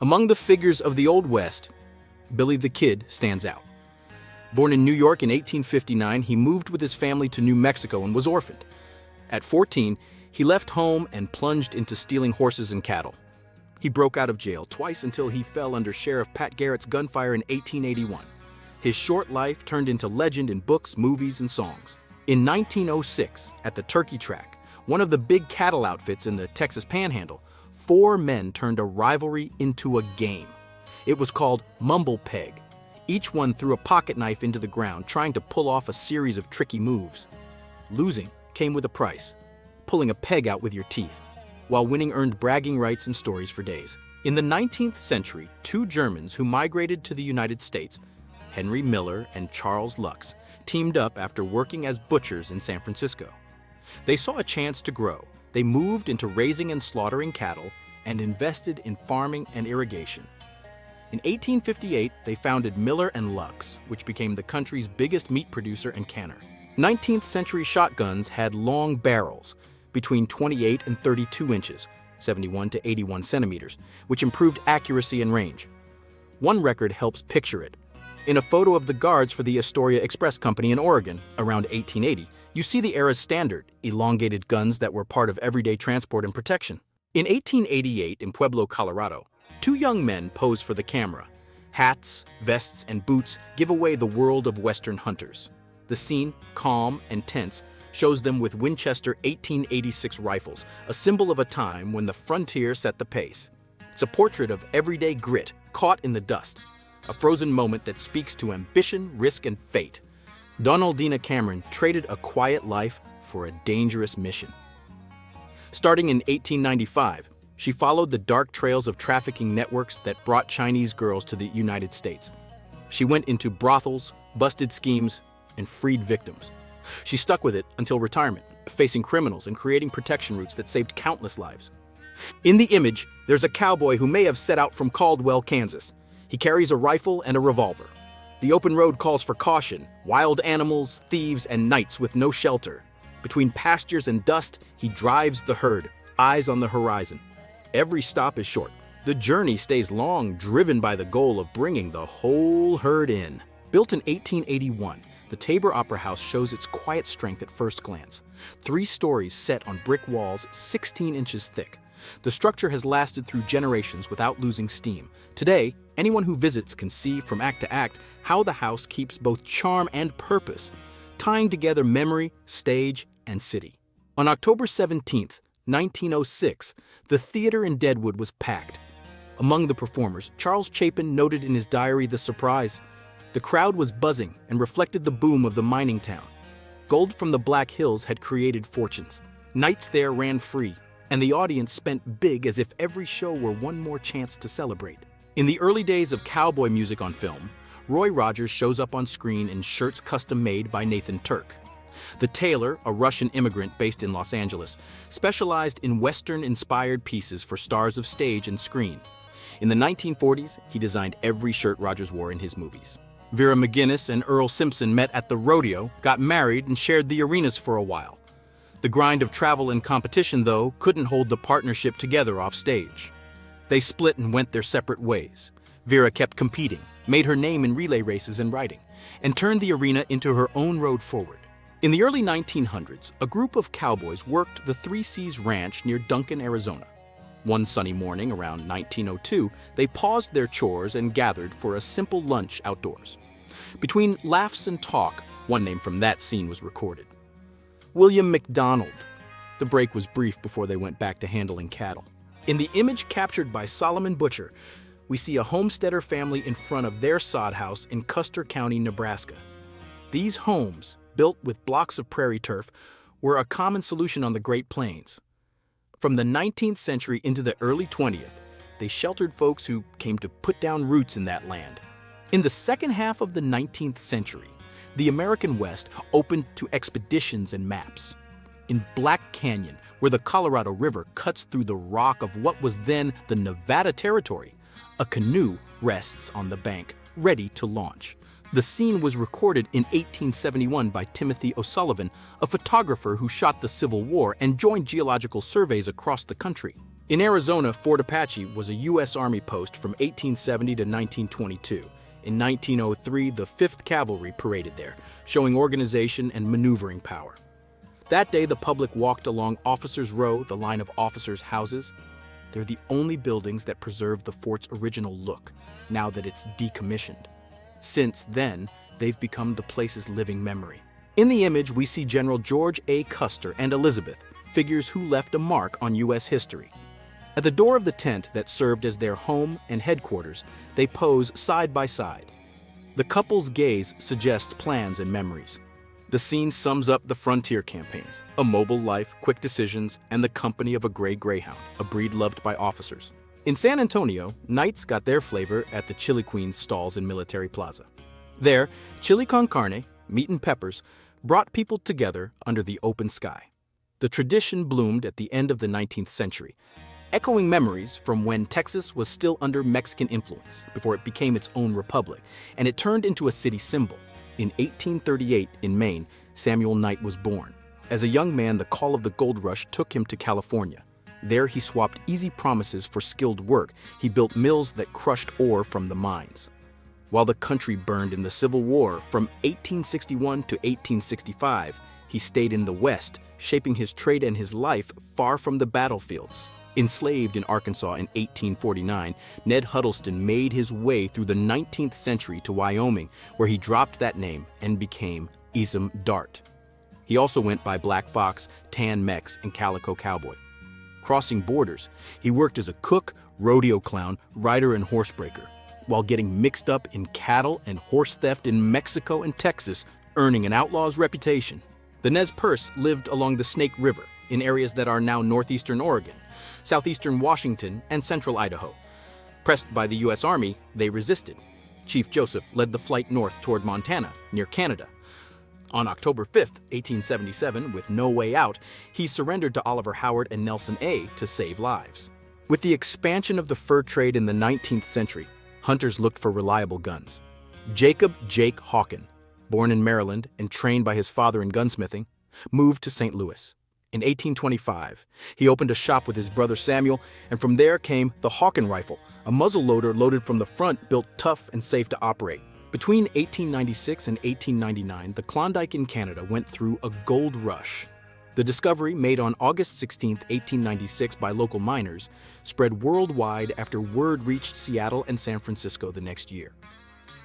Among the figures of the Old West, Billy the Kid stands out. Born in New York in 1859, he moved with his family to New Mexico and was orphaned. At 14, he left home and plunged into stealing horses and cattle. He broke out of jail twice until he fell under Sheriff Pat Garrett's gunfire in 1881. His short life turned into legend in books, movies, and songs. In 1906, at the Turkey Track, one of the big cattle outfits in the Texas Panhandle, 4 men turned a rivalry into a game. It was called Mumble Peg. Each one threw a pocket knife into the ground, trying to pull off a series of tricky moves. Losing came with a price, pulling a peg out with your teeth, while winning earned bragging rights and stories for days. In the 19th century, 2 Germans who migrated to the United States, Henry Miller and Charles Lux, teamed up after working as butchers in San Francisco. They saw a chance to grow. They moved into raising and slaughtering cattle and invested in farming and irrigation. In 1858, they founded Miller and Lux, which became the country's biggest meat producer and canner. 19th century shotguns had long barrels, between 28 and 32 inches, 71 to 81 centimeters, which improved accuracy and range. One record helps picture it. In a photo of the guards for the Astoria Express Company in Oregon, around 1880, you see the era's standard, elongated guns that were part of everyday transport and protection. In 1888, in Pueblo, Colorado, 2 young men pose for the camera. Hats, vests, and boots give away the world of Western hunters. The scene, calm and tense, shows them with Winchester 1886 rifles, a symbol of a time when the frontier set the pace. It's a portrait of everyday grit caught in the dust, a frozen moment that speaks to ambition, risk, and fate. Donaldina Cameron traded a quiet life for a dangerous mission. Starting in 1895, she followed the dark trails of trafficking networks that brought Chinese girls to the United States. She went into brothels, busted schemes, and freed victims. She stuck with it until retirement, facing criminals and creating protection routes that saved countless lives. In the image, there's a cowboy who may have set out from Caldwell, Kansas. He carries a rifle and a revolver. The open road calls for caution, wild animals, thieves, and nights with no shelter. Between pastures and dust, he drives the herd, eyes on the horizon. Every stop is short. The journey stays long, driven by the goal of bringing the whole herd in. Built in 1881, the Tabor Opera House shows its quiet strength at first glance. 3 stories set on brick walls 16 inches thick. The structure has lasted through generations without losing steam. Today, anyone who visits can see from act to act how the house keeps both charm and purpose, tying together memory, stage, and city. On October 17th, 1906, the theater in Deadwood was packed. Among the performers, Charles Chapin noted in his diary the surprise. The crowd was buzzing and reflected the boom of the mining town. Gold from the Black Hills had created fortunes. Nights there ran free, and the audience spent big as if every show were one more chance to celebrate. In the early days of cowboy music on film, Roy Rogers shows up on screen in shirts custom-made by Nathan Turk. The tailor, a Russian immigrant based in Los Angeles, specialized in Western-inspired pieces for stars of stage and screen. In the 1940s, he designed every shirt Rogers wore in his movies. Vera McGinnis and Earl Simpson met at the rodeo, got married, and shared the arenas for a while. The grind of travel and competition, though, couldn't hold the partnership together off stage. They split and went their separate ways. Vera kept competing, made her name in relay races and riding, and turned the arena into her own road forward. In the early 1900s, a group of cowboys worked the Three Seas Ranch near Duncan, Arizona. One sunny morning around 1902, they paused their chores and gathered for a simple lunch outdoors. Between laughs and talk, one name from that scene was recorded: William McDonald. The break was brief before they went back to handling cattle. In the image captured by Solomon Butcher, we see a homesteader family in front of their sod house in Custer County, Nebraska. These homes, built with blocks of prairie turf, were a common solution on the Great Plains. From the 19th century into the early 20th, they sheltered folks who came to put down roots in that land. In the second half of the 19th century, the American West opened to expeditions and maps. In Black Canyon, where the Colorado River cuts through the rock of what was then the Nevada Territory, a canoe rests on the bank, ready to launch. The scene was recorded in 1871 by Timothy O'Sullivan, a photographer who shot the Civil War and joined geological surveys across the country. In Arizona, Fort Apache was a U.S. Army post from 1870 to 1922. In 1903, the 5th Cavalry paraded there, showing organization and maneuvering power. That day, the public walked along Officers' Row, the line of officers' houses. They're the only buildings that preserve the fort's original look, now that it's decommissioned. Since then, they've become the place's living memory. In the image, we see General George A. Custer and Elizabeth, figures who left a mark on U.S. history. At the door of the tent that served as their home and headquarters, they pose side by side. The couple's gaze suggests plans and memories. The scene sums up the frontier campaigns, a mobile life, quick decisions, and the company of a gray greyhound, a breed loved by officers. In San Antonio, nights got their flavor at the Chili Queen's stalls in Military Plaza. There, chili con carne, meat and peppers, brought people together under the open sky. The tradition bloomed at the end of the 19th century, echoing memories from when Texas was still under Mexican influence before it became its own republic, and it turned into a city symbol. In 1838, in Maine, Samuel Knight was born. As a young man, the call of the gold rush took him to California. There, he swapped easy promises for skilled work. He built mills that crushed ore from the mines. While the country burned in the Civil War from 1861 to 1865, he stayed in the West, shaping his trade and his life far from the battlefields. Enslaved in Arkansas in 1849, Ned Huddleston made his way through the 19th century to Wyoming, where he dropped that name and became Esam Dart. He also went by Black Fox, Tan Mex, and Calico Cowboy. Crossing borders, he worked as a cook, rodeo clown, rider, and horsebreaker, while getting mixed up in cattle and horse theft in Mexico and Texas, earning an outlaw's reputation. The Nez Perce lived along the Snake River, in areas that are now northeastern Oregon, southeastern Washington, and central Idaho. Pressed by the U.S. Army, they resisted. Chief Joseph led the flight north toward Montana, near Canada. On October 5, 1877, with no way out, he surrendered to Oliver Howard and Nelson A. to save lives. With the expansion of the fur trade in the 19th century, hunters looked for reliable guns. Jacob Jake Hawken, born in Maryland and trained by his father in gunsmithing, moved to St. Louis. In 1825, he opened a shop with his brother Samuel, and from there came the Hawken rifle, a muzzleloader loaded from the front, built tough and safe to operate. Between 1896 and 1899, the Klondike in Canada went through a gold rush. The discovery, made on August 16, 1896 by local miners, spread worldwide after word reached Seattle and San Francisco the next year.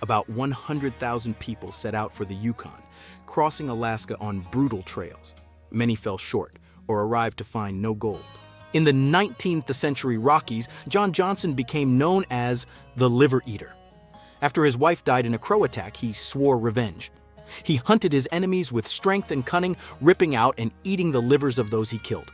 About 100,000 people set out for the Yukon, crossing Alaska on brutal trails. Many fell short or arrived to find no gold. In the 19th century Rockies, John Johnson became known as the Liver Eater. After his wife died in a crow attack, he swore revenge. He hunted his enemies with strength and cunning, ripping out and eating the livers of those he killed.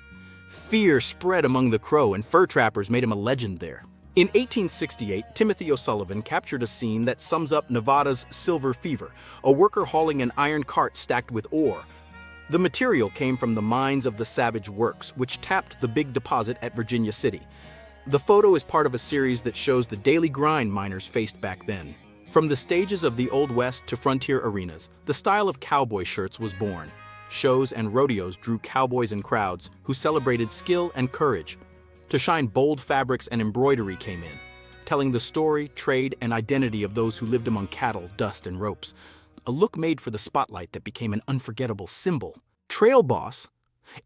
Fear spread among the Crow, and fur trappers made him a legend there. In 1868, Timothy O'Sullivan captured a scene that sums up Nevada's silver fever, a worker hauling an iron cart stacked with ore. The material came from the mines of the Savage Works, which tapped the big deposit at Virginia City. The photo is part of a series that shows the daily grind miners faced back then. From the stages of the Old West to frontier arenas, the style of cowboy shirts was born. Shows and rodeos drew cowboys and crowds who celebrated skill and courage. To shine, bold fabrics and embroidery came in, telling the story, trade, and identity of those who lived among cattle, dust, and ropes. A look made for the spotlight that became an unforgettable symbol. Trail Boss,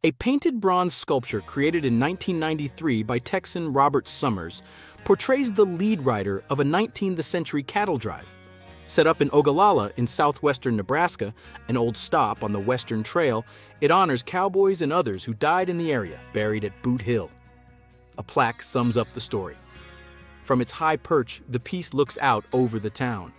a painted bronze sculpture created in 1993 by Texan Robert Summers, portrays the lead rider of a 19th century cattle drive. Set up in Ogallala in southwestern Nebraska, an old stop on the Western Trail, it honors cowboys and others who died in the area, buried at Boot Hill. A plaque sums up the story. From its high perch, the piece looks out over the town.